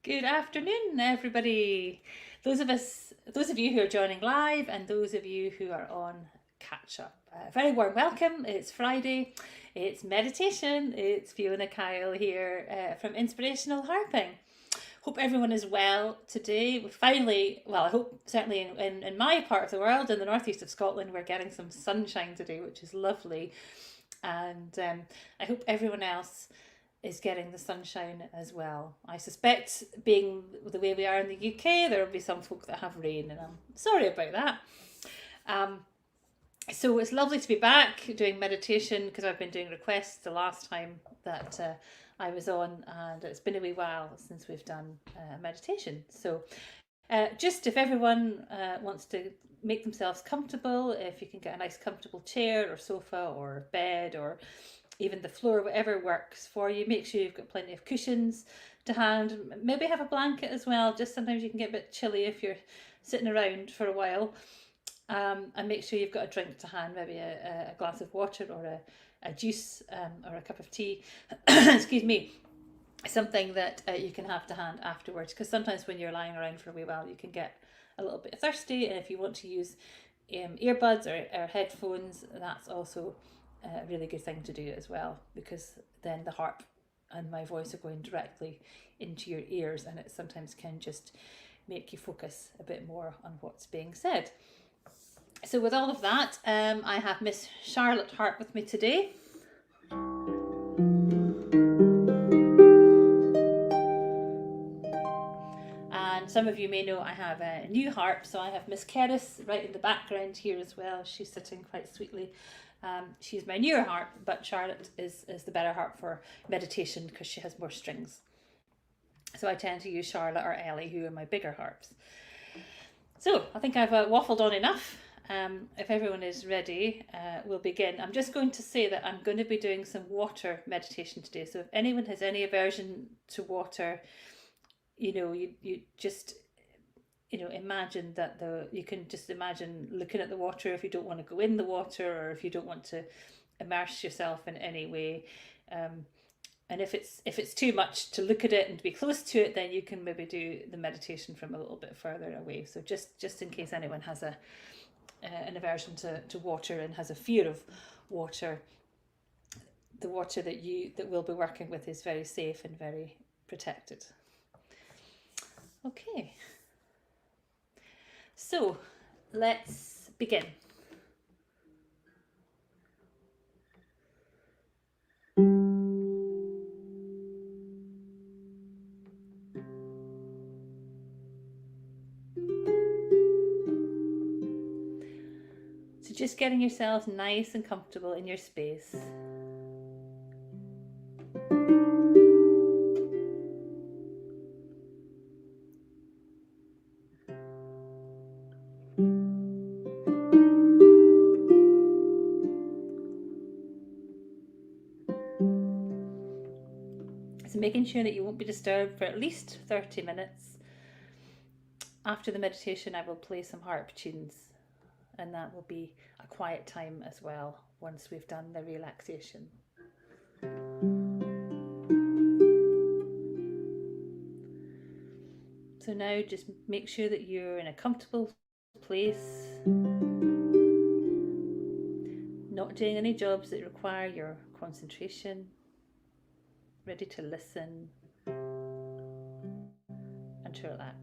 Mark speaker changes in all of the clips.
Speaker 1: Good afternoon, everybody. Those of you who are joining live, and those of you who are on catch up. Very warm welcome. It's Friday. It's meditation. It's Fiona Kyle here from Inspirational Harping. Hope everyone is well today. We finally, well, I hope certainly in my part of the world, in the northeast of Scotland, we're getting some sunshine today, which is lovely. And I hope everyone else is getting the sunshine as well. I suspect, being the way we are in the UK, there will be some folk that have rain, and I'm sorry about that. So it's lovely to be back doing meditation, because I've been doing requests the last time that I was on, and it's been a wee while since we've done meditation. So just if everyone wants to make themselves comfortable, if you can get a nice comfortable chair or sofa or bed or even the floor, whatever works for you. Make sure you've got plenty of cushions to hand. Maybe have a blanket as well. Just sometimes you can get a bit chilly if you're sitting around for a while. And make sure you've got a drink to hand, maybe a glass of water or a juice or a cup of tea. Excuse me. Something that you can have to hand afterwards, because sometimes when you're lying around for a wee while you can get a little bit thirsty, and if you want to use earbuds or headphones, that's also a really good thing to do as well, because then the harp and my voice are going directly into your ears, and it sometimes can just make you focus a bit more on what's being said. So with all of that, I have Miss Charlotte Harp with me today. And some of you may know I have a new harp, so I have Miss Keris right in the background here as well. She's sitting quite sweetly. She's my newer harp, but Charlotte is the better harp for meditation because she has more strings. So I tend to use Charlotte or Ellie, who are my bigger harps. So I think I've waffled on enough. If everyone is ready, we'll begin. I'm just going to say that I'm going to be doing some water meditation today. So if anyone has any aversion to water, you just imagine that you can just imagine looking at the water if you don't want to go in the water, or if you don't want to immerse yourself in any way. And if it's too much to look at it and to be close to it, then you can maybe do the meditation from a little bit further away. So just in case anyone has an aversion to water and has a fear of water, the water that we'll be working with is very safe and very protected. Okay. So let's begin. So just getting yourself nice and comfortable in your space. So making sure that you won't be disturbed for at least 30 minutes. After the meditation, I will play some harp tunes, and that will be a quiet time as well once we've done the relaxation. So now just make sure that you're in a comfortable place, not doing any jobs that require your concentration, ready to listen and to relax.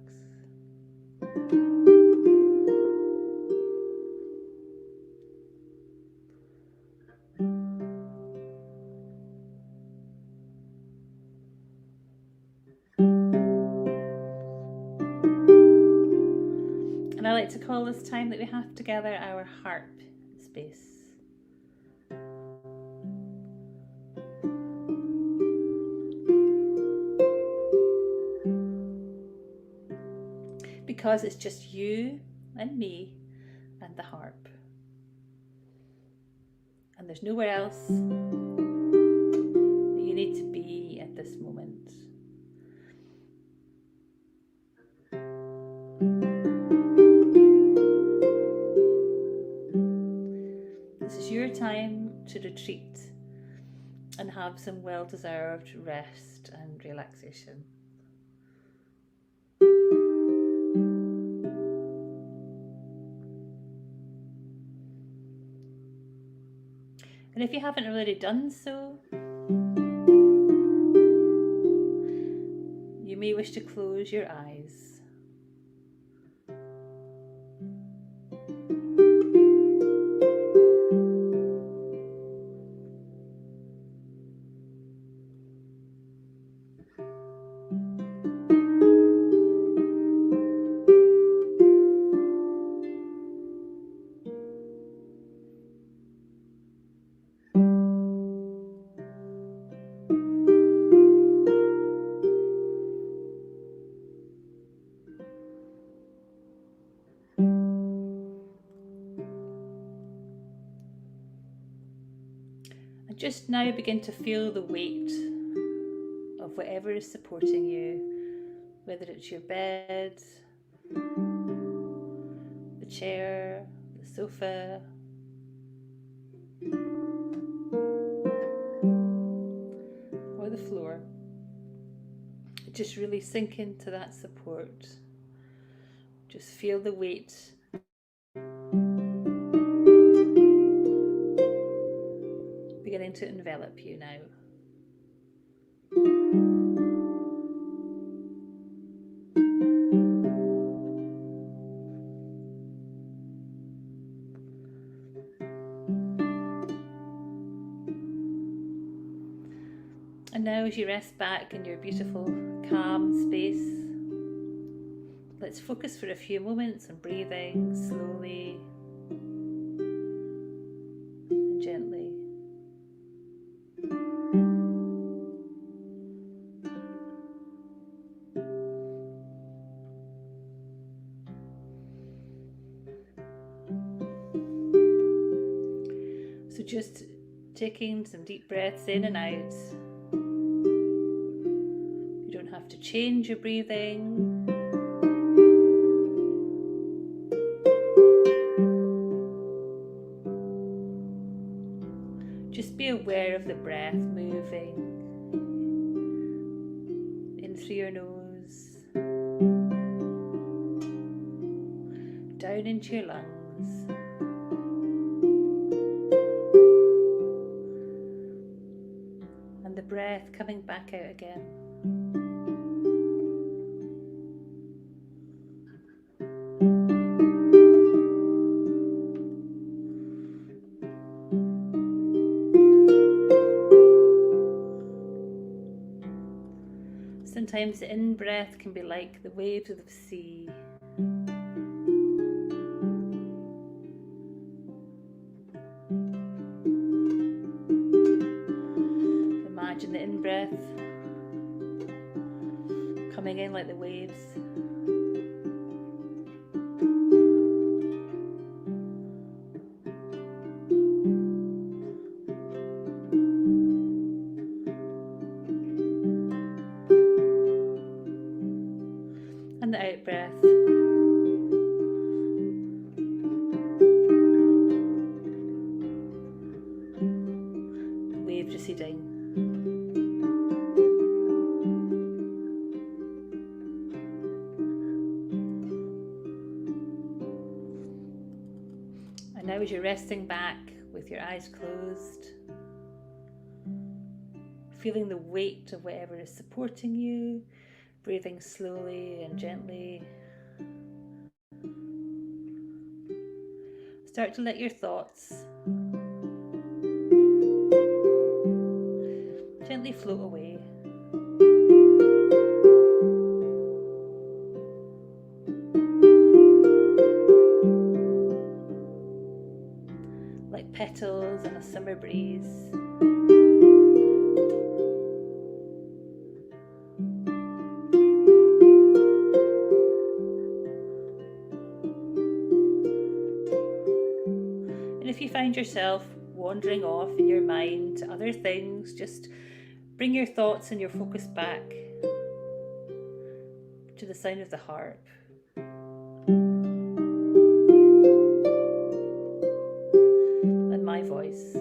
Speaker 1: And I like to call this time that we have together our harp space. Because it's just you and me and the harp. And there's nowhere else that you need to be at this moment. This is your time to retreat and have some well-deserved rest and relaxation. And if you haven't already done so, you may wish to close your eyes. And just now begin to feel the weight of whatever is supporting you, whether it's your bed, the chair, the sofa, or the floor. Just really sink into that support. Just feel the weight beginning to envelop you now. And now as you rest back in your beautiful calm space, let's focus for a few moments on breathing slowly and gently. So just taking some deep breaths in and out. You don't have to change your breathing. Just be aware of the breath moving in through your nose, down into your lungs, and the breath coming back out again. Sometimes the in-breath can be like the waves of the sea. Imagine the in-breath coming in like the waves. And the out-breath. The wave receding. And now as you're resting back with your eyes closed, feeling the weight of whatever is supporting you, breathing slowly and gently. Start to let your thoughts gently float away. Like petals in a summer breeze. And if you find yourself wandering off in your mind to other things, just bring your thoughts and your focus back to the sound of the harp. And my voice.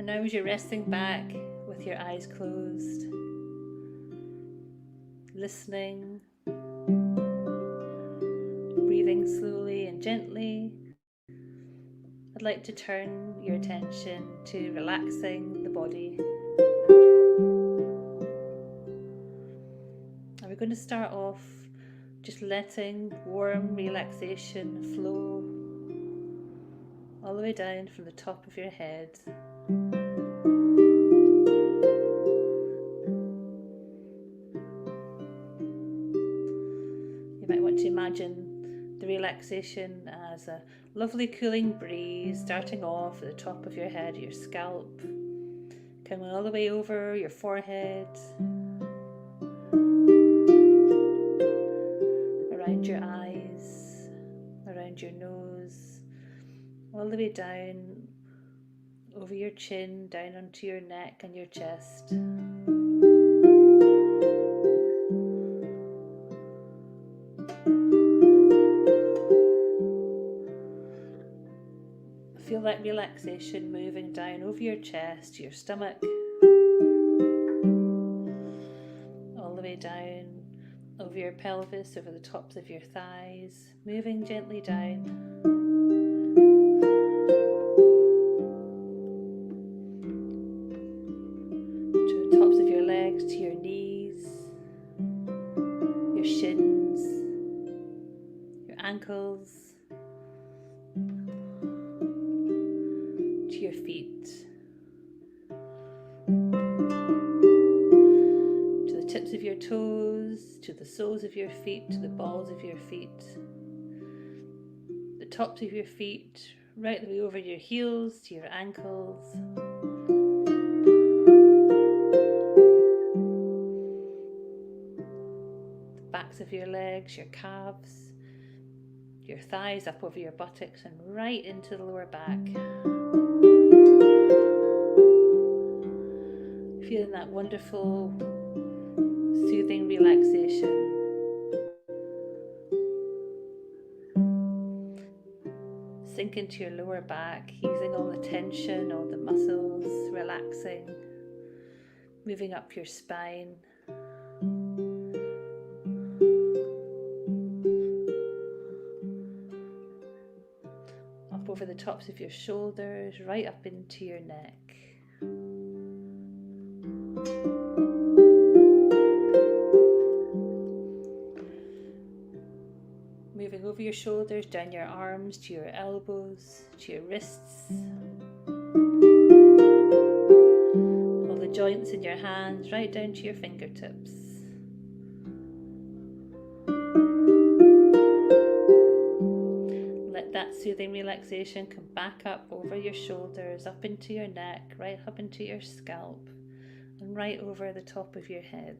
Speaker 1: And now as you're resting back with your eyes closed, listening, breathing slowly and gently, I'd like to turn your attention to relaxing the body. And we're going to start off just letting warm relaxation flow all the way down from the top of your head. You might want to imagine the relaxation as a lovely cooling breeze starting off at the top of your head, your scalp, coming all the way over your forehead, around your eyes, around your nose, all the way down over your chin, down onto your neck and your chest. Feel that relaxation moving down over your chest, your stomach, all the way down over your pelvis, over the tops of your thighs, moving gently down. To the tops of your legs, to your knees, your shins, your ankles, to your feet, to the tips of your toes, to the soles of your feet, to the balls of your feet, the tops of your feet, right the way over your heels, to your ankles, the backs of your legs, your calves, your thighs up over your buttocks and right into the lower back. Feeling that wonderful, soothing relaxation. Sink into your lower back, easing all the tension, all the muscles, relaxing, moving up your spine. Up over the tops of your shoulders, right up into your neck. Moving over your shoulders, down your arms, to your elbows, to your wrists. All the joints in your hands, right down to your fingertips. Let that soothing relaxation come back up over your shoulders, up into your neck, right up into your scalp, and right over the top of your head.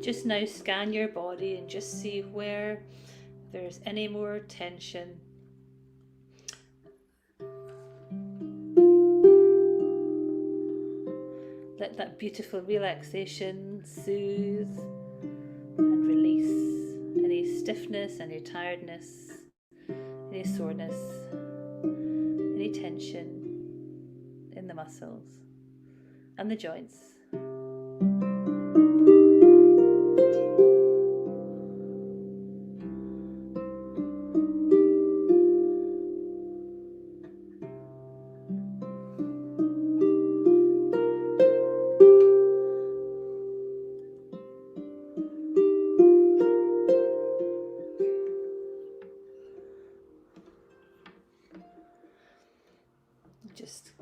Speaker 1: Just now scan your body and just see where there's any more tension. Let that beautiful relaxation soothe and release any stiffness, any tiredness, any soreness, any tension in the muscles and the joints. Just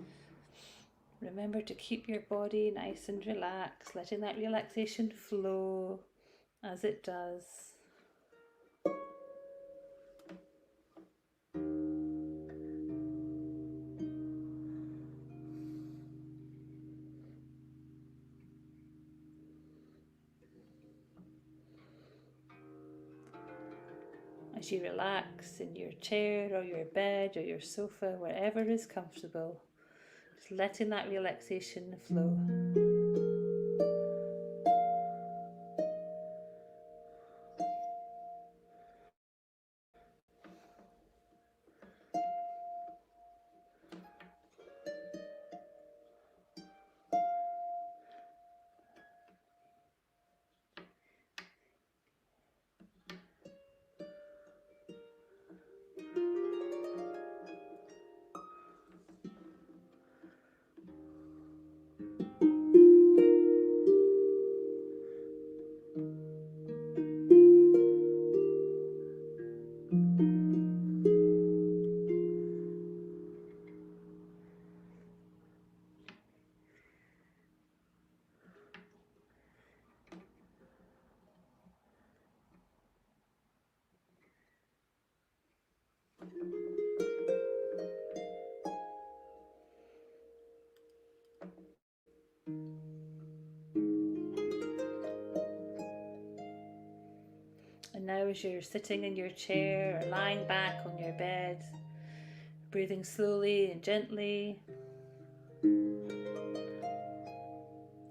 Speaker 1: remember to keep your body nice and relaxed, letting that relaxation flow as it does. As you relax in your chair or your bed or your sofa, wherever is comfortable, just letting that relaxation flow. as you're sitting in your chair or lying back on your bed, breathing slowly and gently,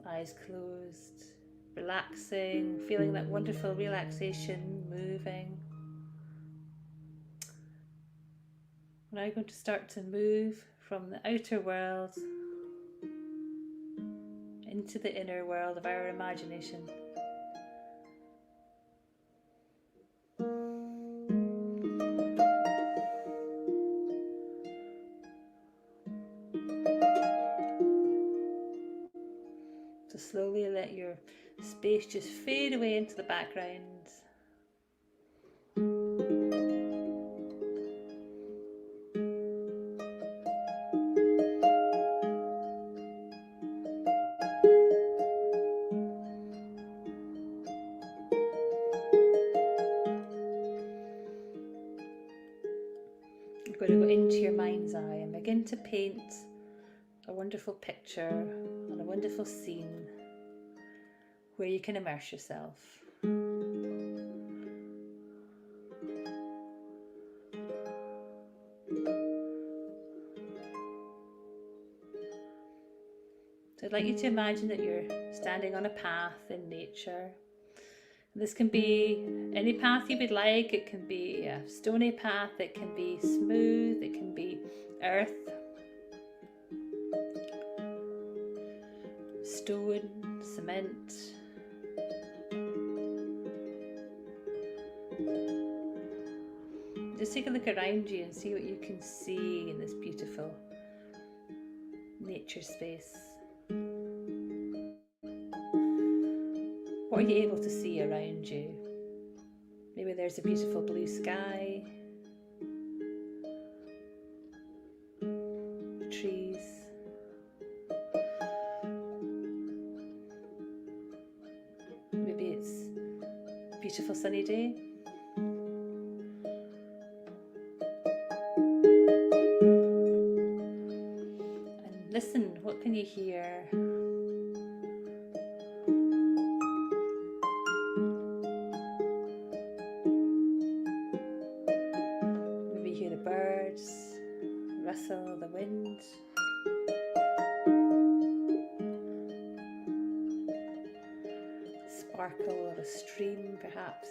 Speaker 1: eyes closed, relaxing, feeling that wonderful relaxation moving. We're now going to start to move from the outer world into the inner world of our imagination. So slowly let your space just fade away into the background. You're going to go into your mind's eye and begin to paint a wonderful picture and a wonderful scene where you can immerse yourself. So I'd like you to imagine that you're standing on a path in nature. This can be any path you would like. It can be a stony path, it can be smooth, it can be earth, stone, cement. Just take a look around you and see what you can see in this beautiful nature space. What are you able to see around you? Maybe there's a beautiful blue sky, trees. Maybe it's a beautiful sunny day. And listen, what can you hear? Rustle of the wind, sparkle of a stream perhaps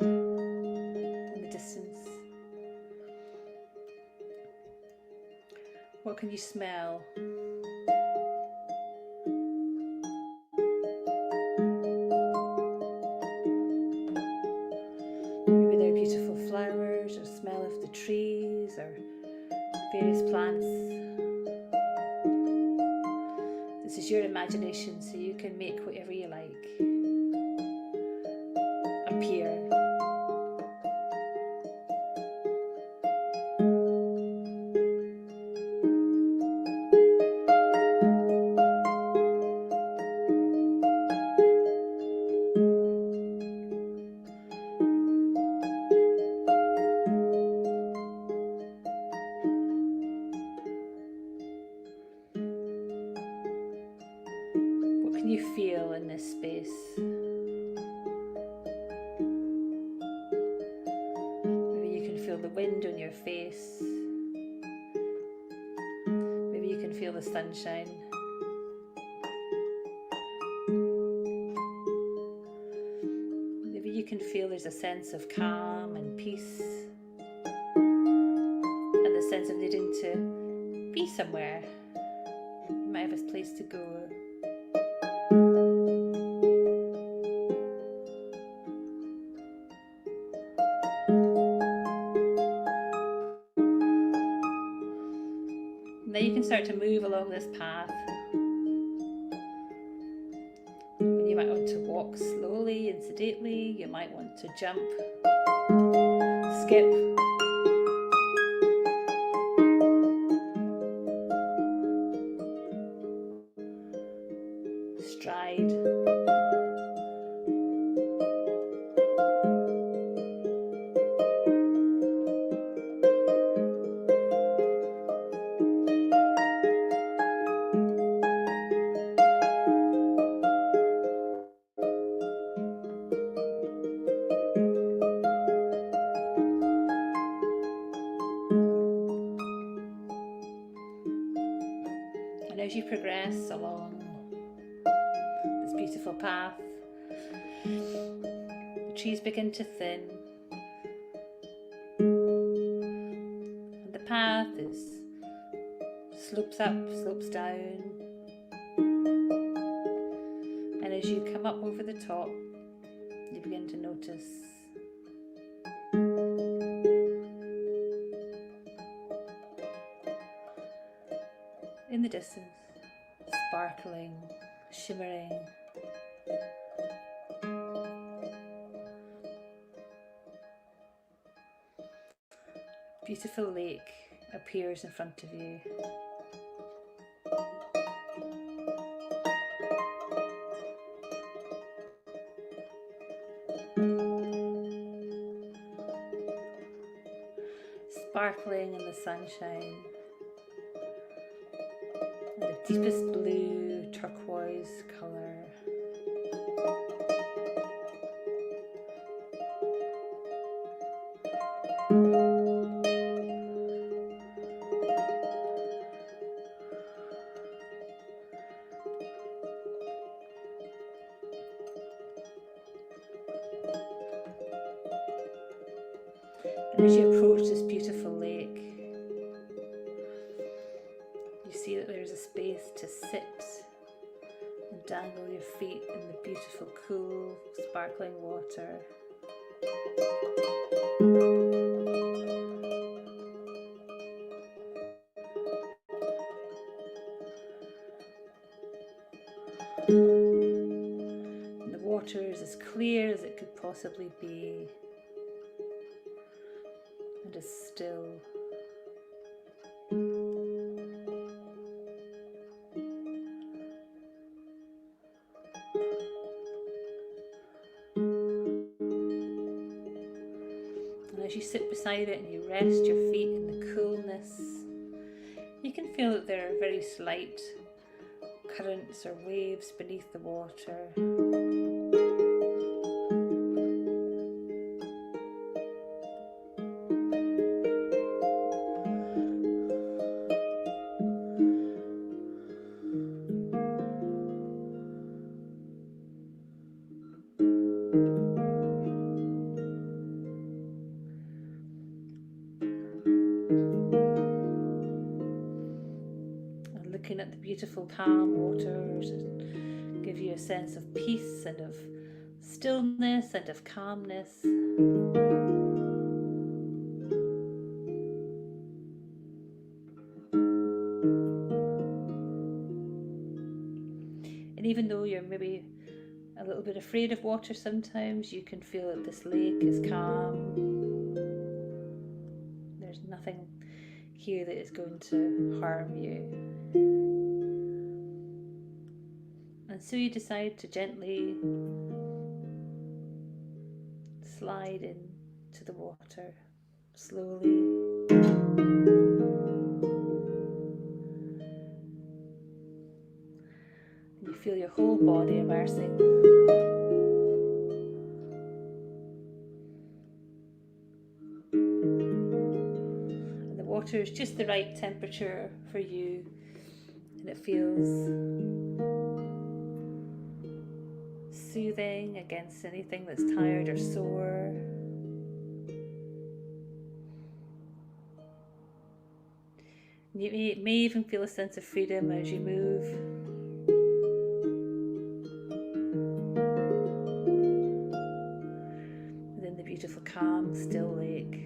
Speaker 1: in the distance. What can you smell? Maybe there are beautiful flowers, or smell of the trees, or various plants. This is your imagination, so you can make whatever you like appear. Can you feel in this space? Maybe you can feel the wind on your face. Maybe you can feel the sunshine. Maybe you can feel there's a sense of calm and peace, and the sense of needing to be somewhere. You might have a place to go. Now you can start to move along this path. And you might want to walk slowly and sedately. You might want to jump, skip, stride. as you progress along this beautiful path, the trees begin to thin, and the path slopes up, slopes down, and as you come up over the top, you begin to notice in the distance, sparkling, shimmering, beautiful lake appears in front of you. Sparkling in the sunshine, and the deepest blue turquoise colour. And as you approach this beautiful lake, you see that there's a space to sit and dangle your feet in the beautiful, cool, sparkling water. And the water is as clear as it could possibly be, and as still. And as you sit beside it and you rest your feet in the coolness, you can feel that there are very slight currents or waves beneath the water. Looking at the beautiful calm waters and give you a sense of peace and of stillness and of calmness. And even though you're maybe a little bit afraid of water sometimes, you can feel that this lake is calm. There's nothing here that is going to harm you. And so you decide to gently slide into the water, slowly. And you feel your whole body immersing. And the water is just the right temperature for you, and it feels soothing against anything that's tired or sore. You may even feel a sense of freedom as you move. Within the beautiful, calm, still lake.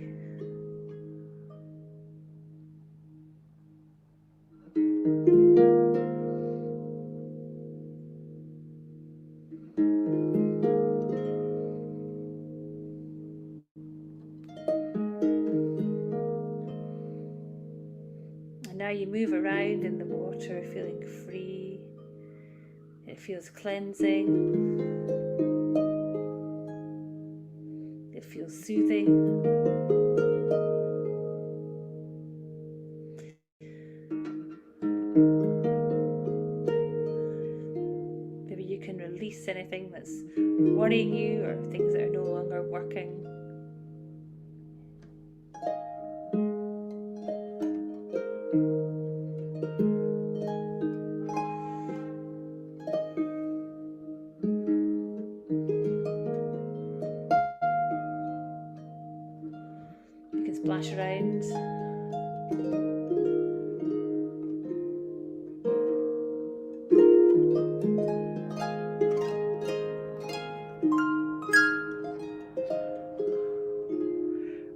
Speaker 1: Now you move around in the water, feeling free. It feels cleansing. It feels soothing. Maybe you can release anything that's worrying you or things that are no longer working. can splash around.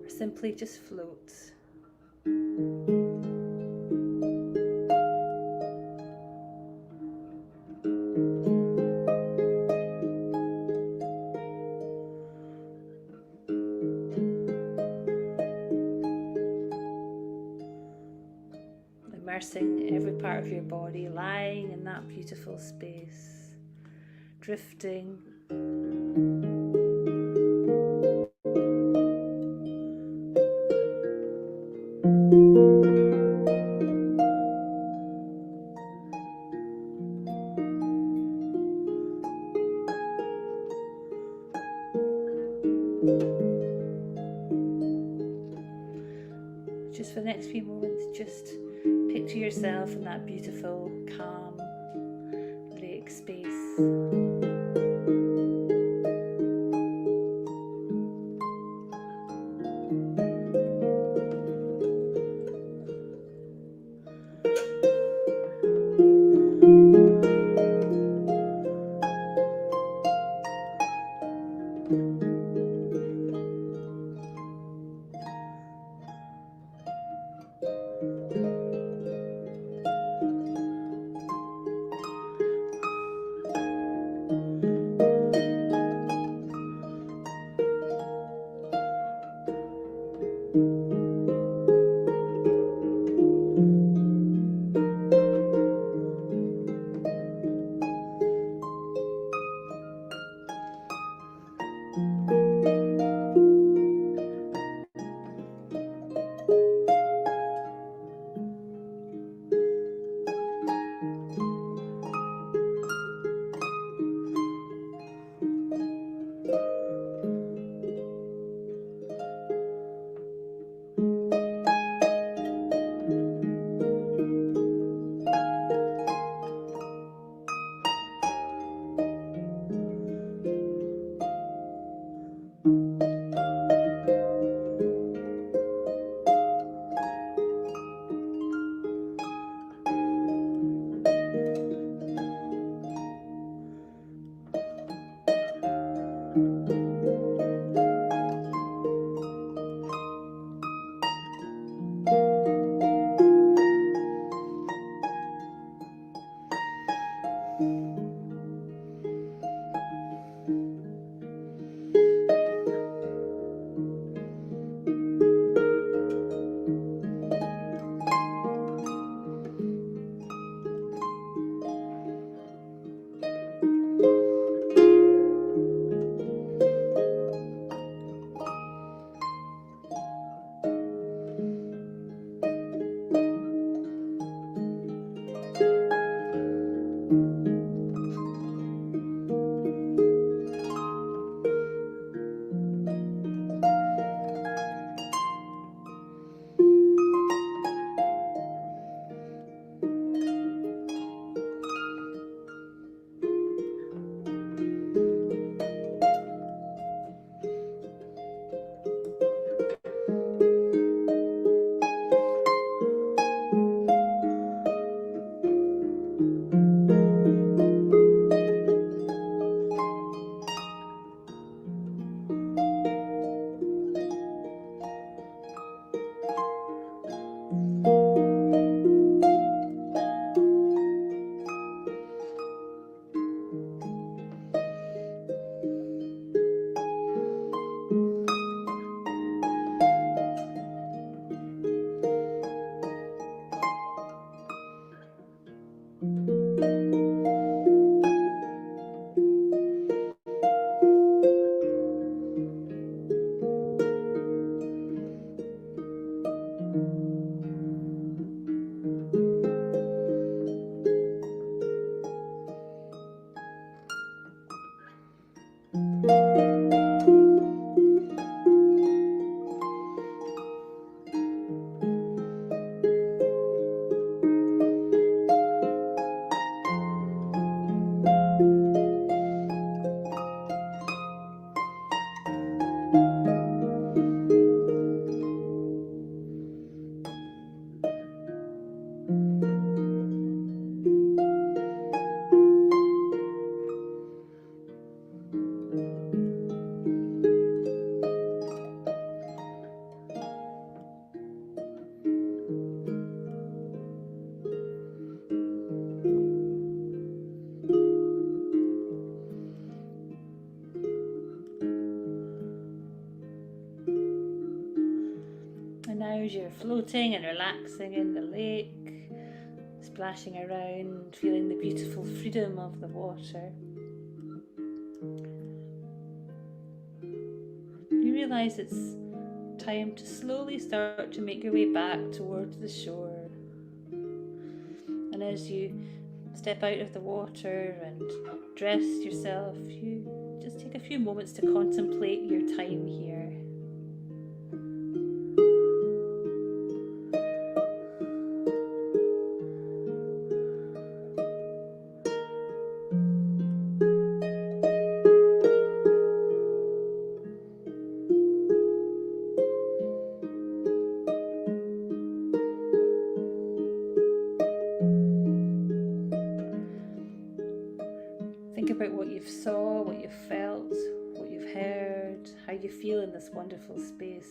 Speaker 1: Or simply just float. Immersing every part of your body, lying in that beautiful space, drifting. Just for the next few moments, just picture yourself in that beautiful, calm lake space. now as you're floating and relaxing in the lake, splashing around, feeling the beautiful freedom of the water, you realise it's time to slowly start to make your way back towards the shore. And as you step out of the water and dress yourself, you just take a few moments to contemplate your time here. Think about what you've saw, what you've felt, what you've heard, how you feel in this wonderful space.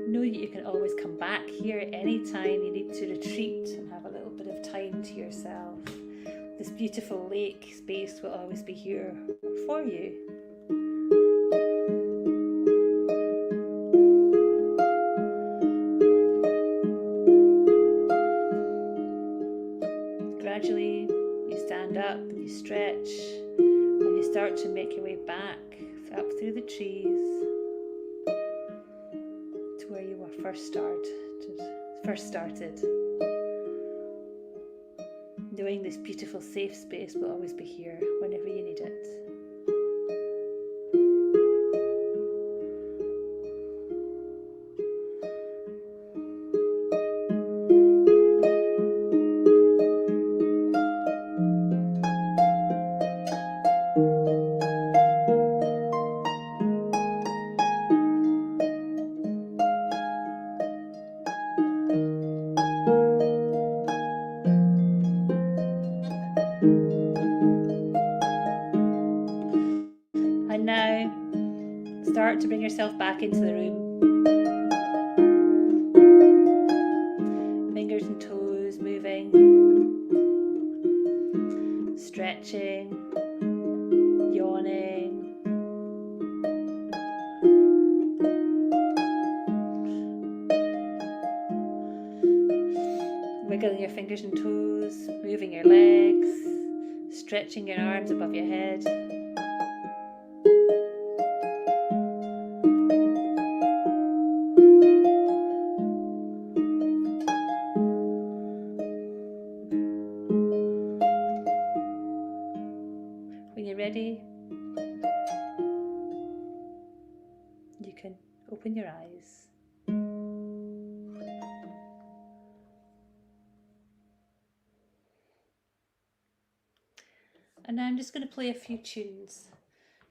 Speaker 1: Know that you can always come back here at any time you need to retreat and have a little bit of time to yourself. This beautiful lake space will always be here for you. Gradually, you stand up and you stretch, and you start to make your way back up through the trees to where you were first started. Knowing this beautiful safe space will always be here whenever you need it. And now, start to bring yourself back into the room. Fingers and toes moving, stretching, yawning. Wiggling your fingers and toes, moving your legs, stretching your arms above your head. When you're ready, you can open your eyes. And now I'm just going to play a few tunes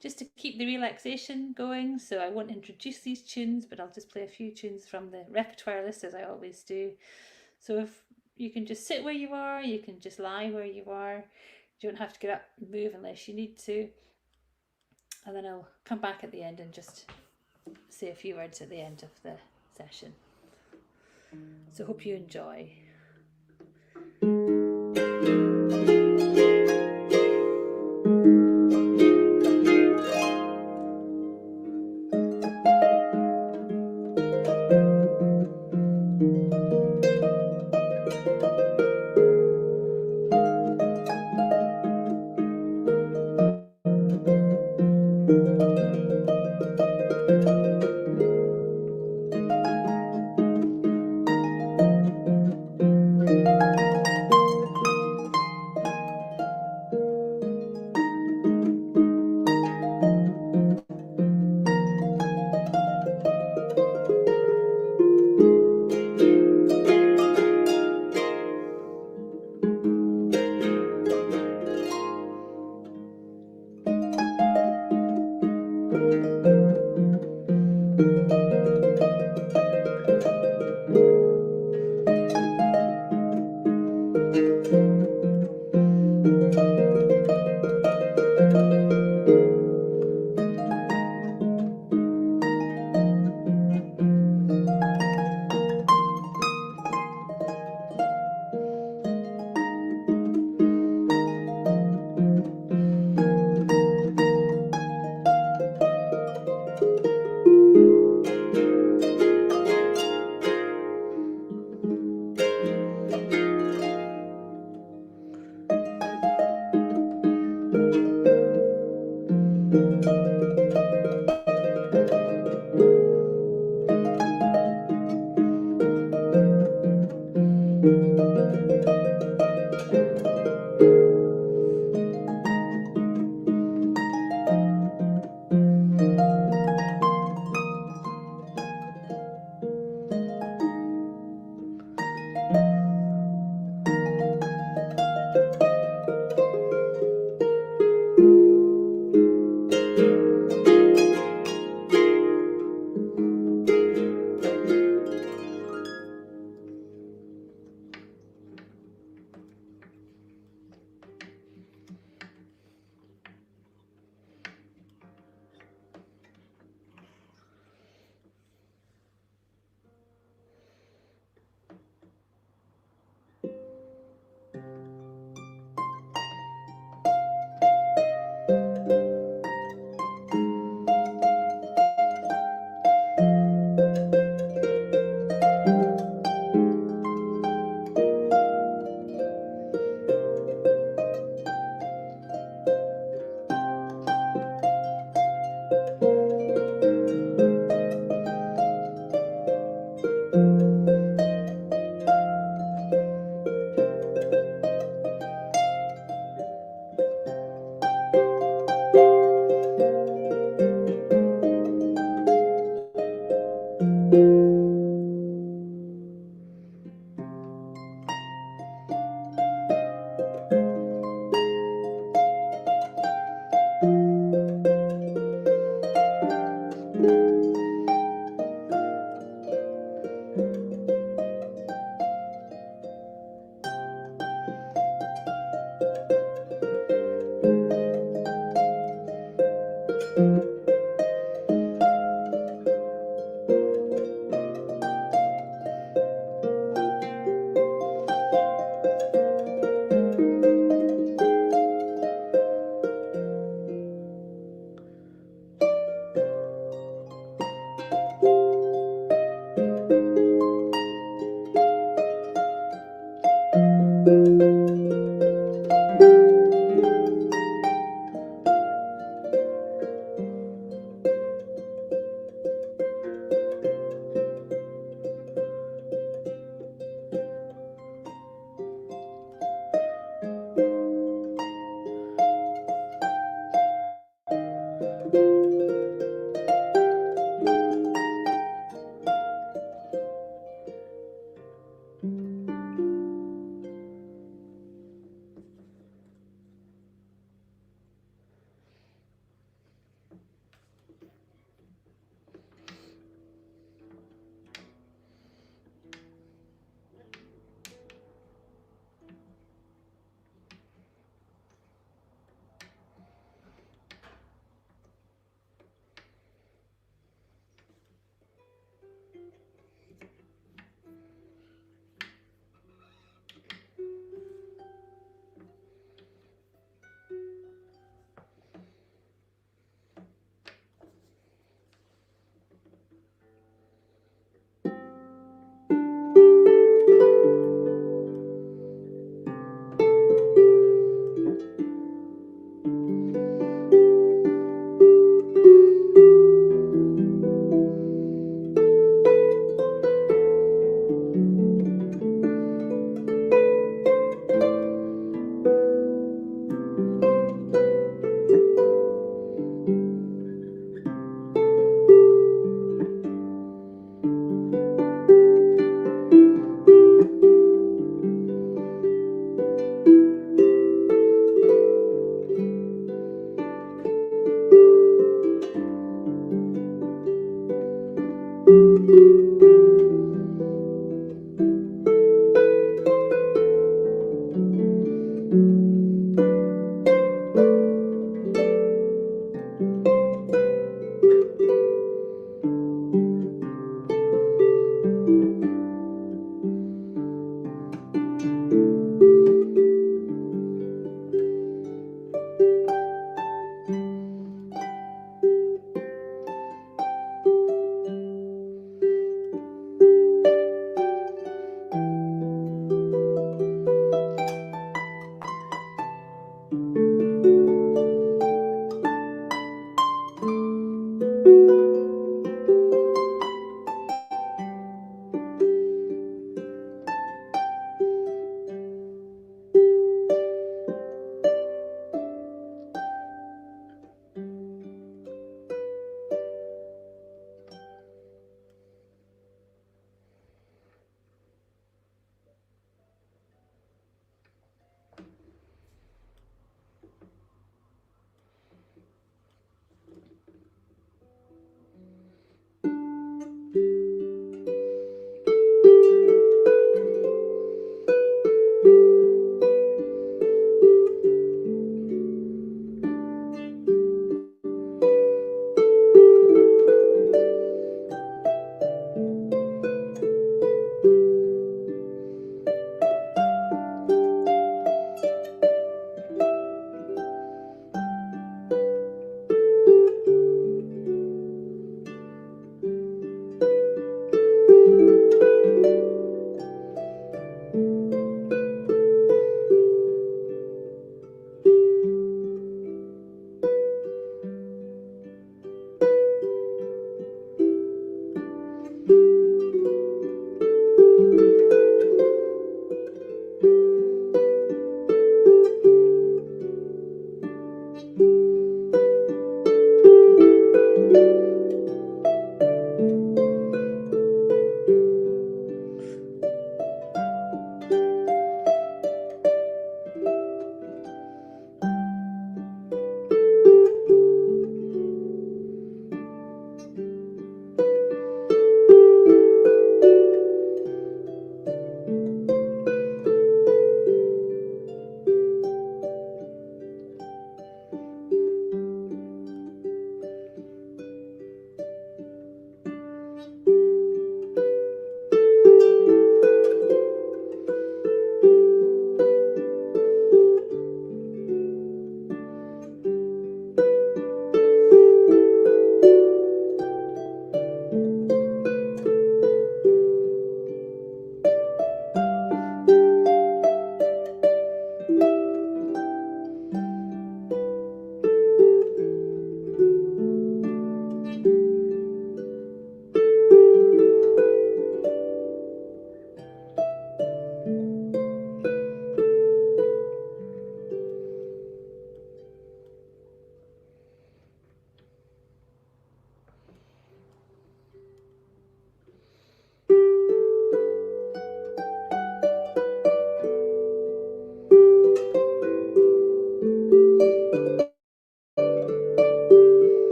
Speaker 1: just to keep the relaxation going. So I won't introduce these tunes, but I'll just play a few tunes from the repertoire list as I always do. So if you can just sit where you are, you can just lie where you are. You don't have to get up and move unless you need to. And then I'll come back at the end and just say a few words at the end of the session. So hope you enjoy.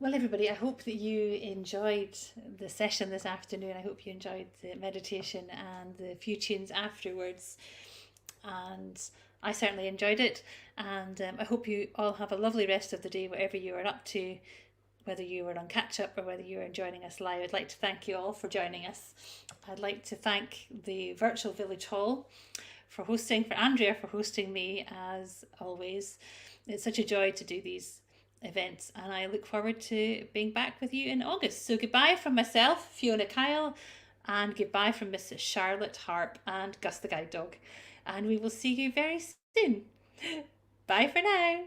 Speaker 1: Well, everybody, I hope that you enjoyed the session this afternoon. I hope you enjoyed the meditation and the few tunes afterwards. And I certainly enjoyed it. And I hope you all have a lovely rest of the day, whatever you are up to, whether you were on catch up or whether you are joining us live. I'd like to thank you all for joining us. I'd like to thank the Virtual Village Hall for hosting, for Andrea for hosting me as always. It's such a joy to do these events, and I look forward to being back with you in August. So goodbye from myself, Fiona Kyle, and goodbye from Mrs. Charlotte Harp and Gus the Guide Dog. And we will see you very soon. Bye for now.